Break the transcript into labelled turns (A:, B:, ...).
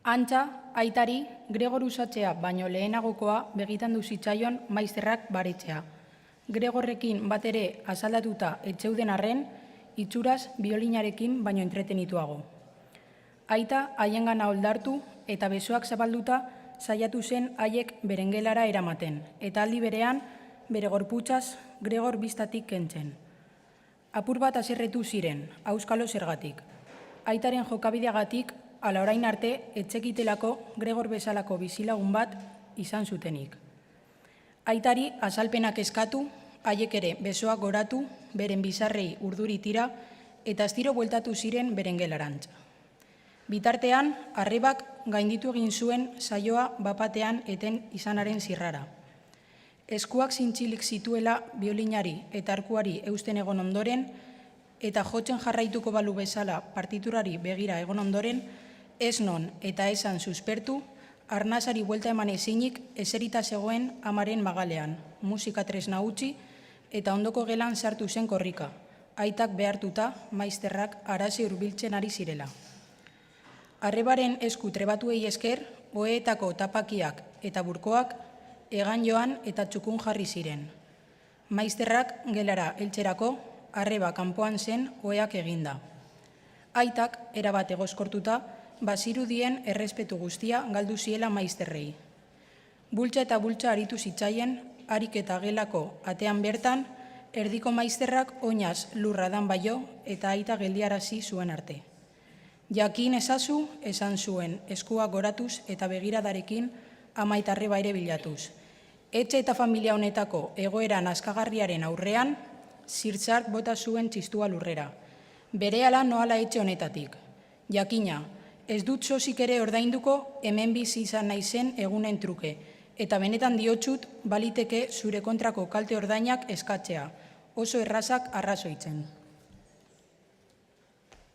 A: Antza, aitari, Gregor usatzea baino lehenagokoa begitan du zitzaion maizterrak baretzea. Gregorrekin bat ere azaldatuta etzeuden arren, itxuraz biolinarekin baino entretenituago. Aita haiengana oldartu eta besoak zabalduta saiatu zen haiek berengelara eramaten, eta aldi berean bere gorputzaz Gregor biztatik kentzen. Apur bat haserretu ziren, auskalo zergatik. Aitaren jokabideagatik, ala orain arte, etzekitelako Gregor bezalako bizilagun bat izan zutenik. Aitari azalpenak eskatu, haiek ere besoak goratu, beren bizarrei urduri tira, eta astiro bueltatu ziren berengelarantz. Bitartean, arrebak gainditu egin zuen saioa bapatean eten izanaren zirrara. Eskuak zintzilik zituela biolinari eta arkuari eusten egon ondoren, eta jotzen jarraituko balu bezala partiturari begira egon ondoren, ez non eta esan suspertu, arnazari buelta eman ezinik eserita zegoen amaren magalean, musika tresna utzi eta ondoko gelan sartu zen korrika, aitak behartuta maizterrak arazi hurbiltzen ari zirela. Arrebaren esku trebatuei esker, oheetako tapakiak eta burkoak egan joan eta txukun jarri ziren. Maizterrak gelara heltzerako, arreba kanpoan zen oheak eginda. Aitak, erabat egoskortuta, bazirudien errespetu guztia galdu ziela maizterrei. Bultza eta bultza aritu zitzaien, harik eta gelako atean bertan, erdiko maizterrak oinaz lurra dan baio eta aita geldiarazi zuen arte. Jakin ezazu, esan zuen, eskua goratuz eta begiradarekin amaita arreba ere bilatuz. Etxe eta familia honetako egoera nazkagarriaren aurrean, zirtzart bota zuen txistua lurrera. Berehala noala etxe honetatik. Jakina, ez dut sozik ere ordainduko hemen bizi izan naizen egunen truke, eta benetan diotsut baliteke zure kontrako kalte ordainak eskatzea, oso errazak arrazoitzen.